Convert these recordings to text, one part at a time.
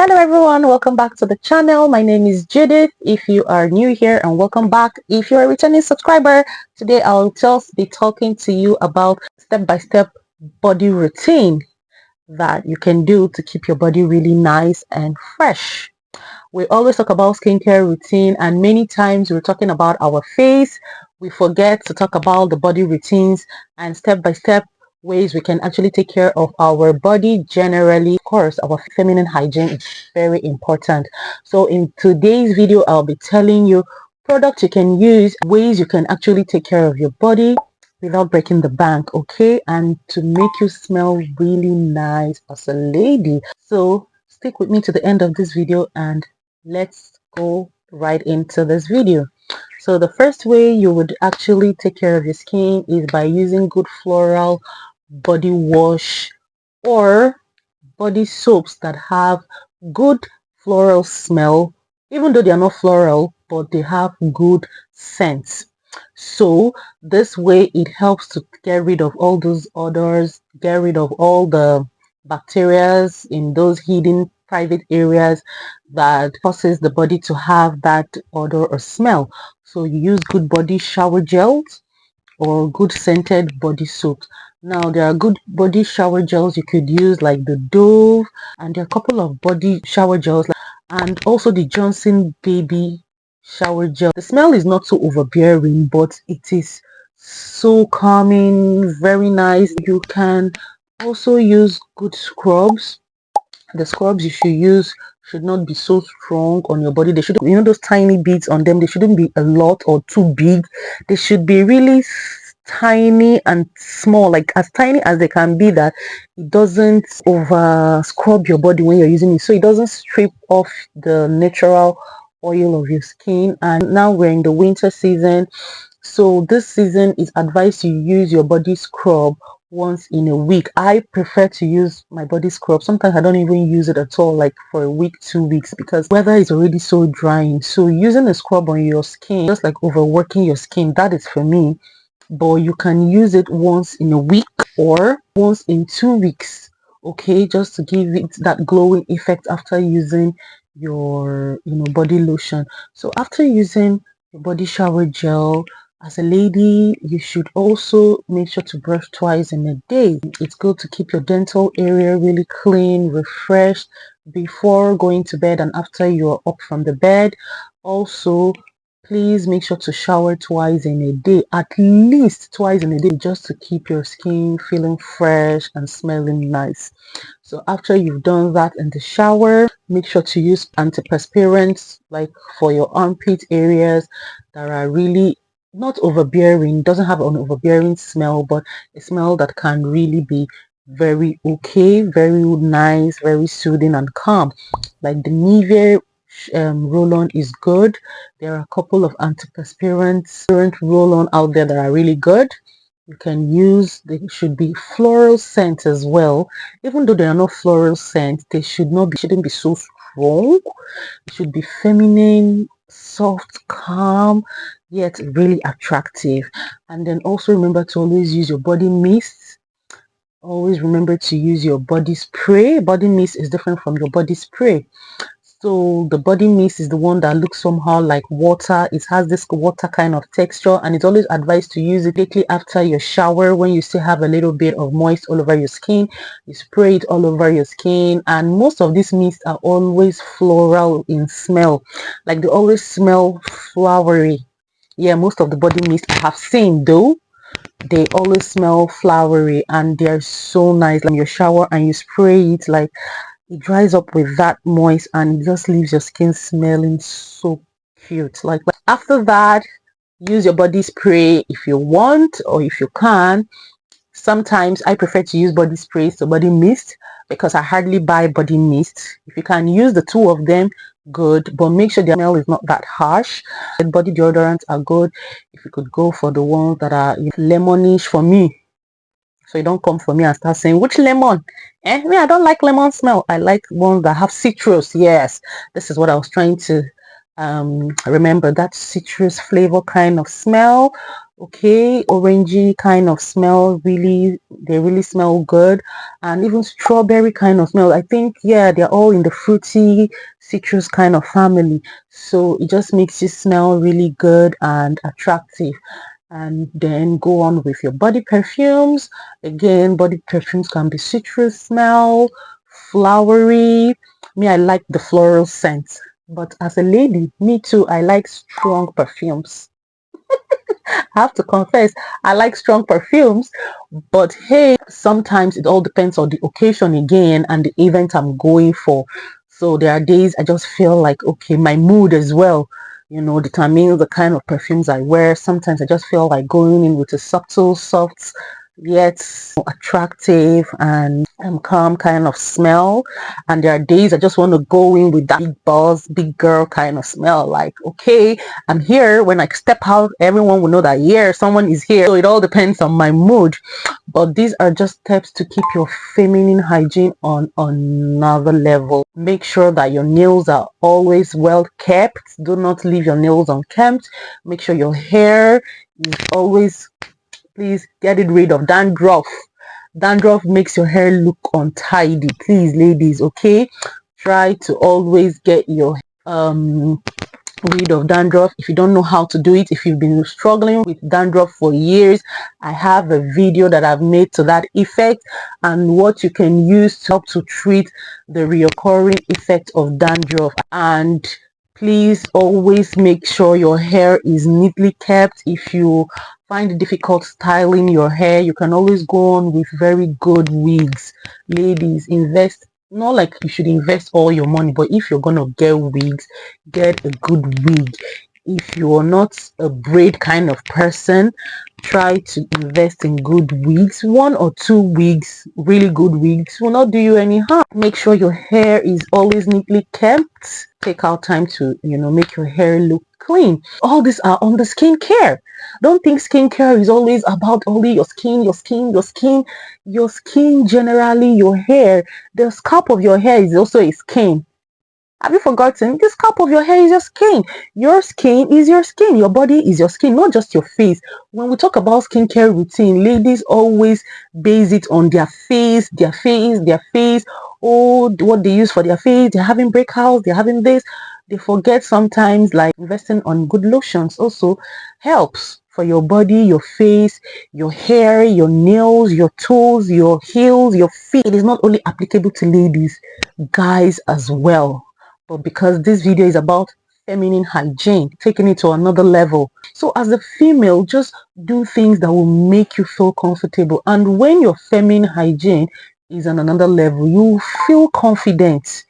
Hello everyone, welcome back to the channel. My name is Judith if you are new here, and welcome back if you're a returning subscriber. Today I'll just be talking to you about step-by-step body routine that you can do to keep your body really nice and fresh. We always talk about skincare routine, and many times we're talking about our face. We forget to talk about the body routines and step-by-step ways we can actually take care of our body generally. Of course, our feminine hygiene is very important. So in today's video, I'll be telling you products you can use, ways you can actually take care of your body without breaking the bank, okay, and to make you smell really nice as a lady. So stick with me to the end of this video and let's go right into this video. So the first way you would actually take care of your skin is by using good floral body wash or body soaps that have good floral smell, even though they are not floral, but they have good scents. So this way it helps to get rid of all those odors, get rid of all the bacteria in those hidden private areas that causes the body to have that odor or smell. So you use good body shower gels or good scented body soaps. Now there are good body shower gels you could use, like the Dove, and there are a couple of body shower gels, and also the Johnson baby shower gel. The smell is not so overbearing, but it is so calming, very nice. You can also use good scrubs. The scrubs you should use should not be so strong on your body. They should, those tiny beads on them, they shouldn't be a lot or too big. They should be really tiny and small, like as tiny as they can be, that it doesn't over scrub your body when you're using it, so it doesn't strip off the natural oil of your skin. And now we're in the winter season, so this season it's advised you use your body scrub once in a week. I prefer to use my body scrub. Sometimes I don't even use it at all, like for a week, 2 weeks, because weather is already so drying. So using a scrub on your skin, just like overworking your skin, that is for me. But you can use it once in a week or once in 2 weeks, okay, just to give it that glowing effect after using your body lotion. So after using your body shower gel, as a lady, you should also make sure to brush twice in a day. It's good to keep your dental area really clean, refreshed before going to bed and after you're up from the bed. Also, please make sure to shower twice in a day, at least twice in a day, just to keep your skin feeling fresh and smelling nice. So after you've done that in the shower, make sure to use antiperspirants, like for your armpit areas that are really not overbearing, doesn't have an overbearing smell, but a smell that can really be very okay, very nice, very soothing and calm. Like the Nivea roll-on is good. There are a couple of antiperspirants roll-on out there that are really good. You can use, they should be floral scent as well. Even though they are not floral scent, they shouldn't be so strong. It should be feminine, soft, calm, yet really attractive. And then also remember to always use your body mist. Always remember to use your body spray. Body mist is different from your body spray. So the body mist is the one that looks somehow like water. It has this water kind of texture, and it's always advised to use it quickly after your shower when you still have a little bit of moist all over your skin. You spray it all over your skin, and most of these mists are always floral in smell. Like they always smell flowery. Yeah, most of the body mist I have seen, though, they always smell flowery and they're so nice. Like your shower and you spray it, like it dries up with that moist and just leaves your skin smelling so cute. Like after that, use your body spray if you want or if you can. Sometimes I prefer to use body sprays to body mist because I hardly buy body mist. If you can use the two of them, good, but make sure the smell is not that harsh. And body deodorants are good if you could go for the ones that are lemonish for me. So you don't come for me and start saying, which lemon? Me, I don't like lemon smell. I like ones that have citrus. Yes, this is what I was trying to Remember that citrus flavor kind of smell, okay, orangey kind of smell. Really, they really smell good. And even strawberry kind of smell, I think, yeah, they're all in the fruity citrus kind of family, so it just makes you smell really good and attractive. And then go on with your body perfumes. Again, body perfumes can be citrus smell, flowery. Me, I like the floral scent, but as a lady, me too, I like strong perfumes. I have to confess, I like strong perfumes, but hey, sometimes it all depends on the occasion again and the event I'm going for. So there are days I just feel like, okay, my mood as well, determines the kind of perfumes I wear. Sometimes I just feel like going in with a subtle, soft, yet attractive and calm kind of smell. And there are days I just want to go in with that big boss, big girl kind of smell. Like, okay, I'm here. When I step out, everyone will know that, yeah, someone is here. So it all depends on my mood. But these are just steps to keep your feminine hygiene on another level. Make sure that your nails are always well kept. Do not leave your nails unkempt. Make sure your hair is always, please get it rid of dandruff. Dandruff makes your hair look untidy. Please, ladies, okay, try to always get your rid of dandruff. If you don't know how to do it, if you've been struggling with dandruff for years, I have a video that I've made to that effect, and what you can use to help to treat the reoccurring effect of dandruff. And please always make sure your hair is neatly kept. If you find it difficult styling your hair, you can always go on with very good wigs. Ladies, invest, not like you should invest all your money, but if you're gonna get wigs, get a good wig. If you're not a braid kind of person, try to invest in good wigs. 1 or 2 wigs, really good wigs, will not do you any harm. Make sure your hair is always neatly kept. Take out time to make your hair look clean. All these are on the skincare. Don't think skincare is always about only your skin, your skin, your skin. Your skin, generally your hair, the scalp of your hair is also a skin. Have you forgotten? The scalp of your hair is your skin. Your skin is your skin. Your body is your skin, not just your face. When we talk about skincare routine, ladies always base it on their face, their face, their face. Oh, what they use for their face. They're having breakouts. They're having this. They forget sometimes, like, investing on good lotions also helps for your body, your face, your hair, your nails, your toes, your heels, your feet. It is not only applicable to ladies, guys as well. But because this video is about feminine hygiene, taking it to another level, so as a female, just do things that will make you feel comfortable. And when your feminine hygiene is on another level, you feel confident,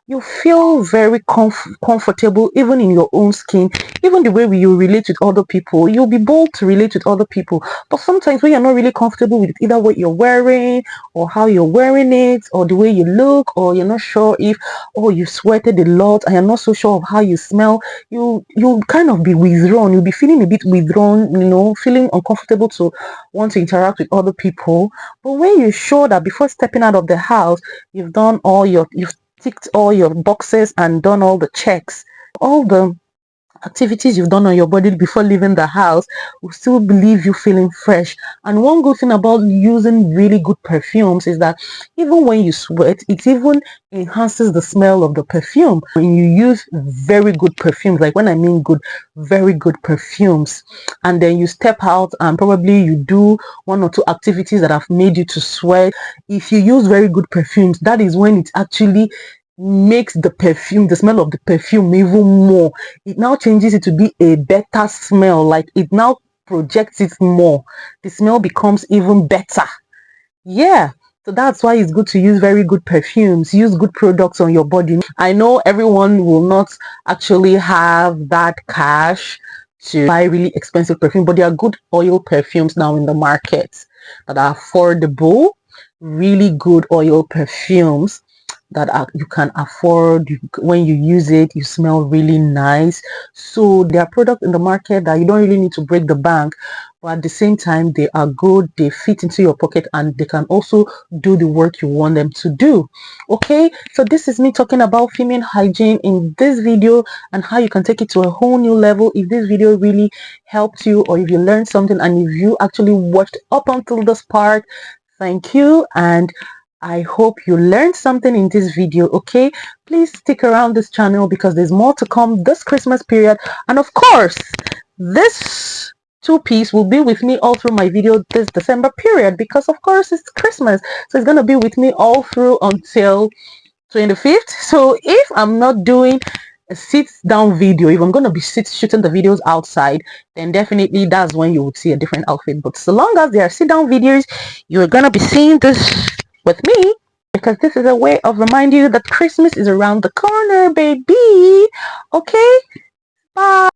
you feel very comfortable even in your own skin. Even the way you relate with other people, you'll be bold to relate with other people. But sometimes when you're not really comfortable with either what you're wearing or how you're wearing it or the way you look, or you're not sure if, oh, you sweated a lot and you're not so sure of how you smell, you'll kind of be withdrawn. You'll be feeling a bit withdrawn, feeling uncomfortable to want to interact with other people. But when you're sure that before stepping out of the house, you've ticked all your boxes and done all the checks, all the activities you've done on your body before leaving the house, will still leave you feeling fresh. And one good thing about using really good perfumes is that even when you sweat, it even enhances the smell of the perfume. When you use very good perfumes, like when I mean good, very good perfumes, and then you step out and probably you do 1 or 2 activities that have made you to sweat, if you use very good perfumes, that is when it actually makes the smell of the perfume even more. It now changes it to be a better smell. Like, it now projects it more. The smell becomes even better. Yeah, so that's why it's good to use very good perfumes. Use good products on your body. I know everyone will not actually have that cash to buy really expensive perfume, but there are good oil perfumes now in the market that are affordable. Really good oil perfumes. you can afford. When you use it, you smell really nice. So there are products in the market that you don't really need to break the bank, but at the same time they are good, they fit into your pocket, and they can also do the work you want them to do. Okay, so this is me talking about female hygiene in this video and how you can take it to a whole new level. If this video really helped you, or if you learned something, and if you actually watched up until this part, thank you, and I hope you learned something in this video. Okay, please stick around this channel because there's more to come this Christmas period, and of course this two-piece will be with me all through my video this December period, because of course it's Christmas, so it's gonna be with me all through until 25th. So if I'm not doing a sit down video, if I'm going to be shooting the videos outside, then definitely that's when you would see a different outfit. But so long as there are sit down videos, you're going to be seeing this with me, because this is a way of reminding you that Christmas is around the corner, baby. Okay, bye.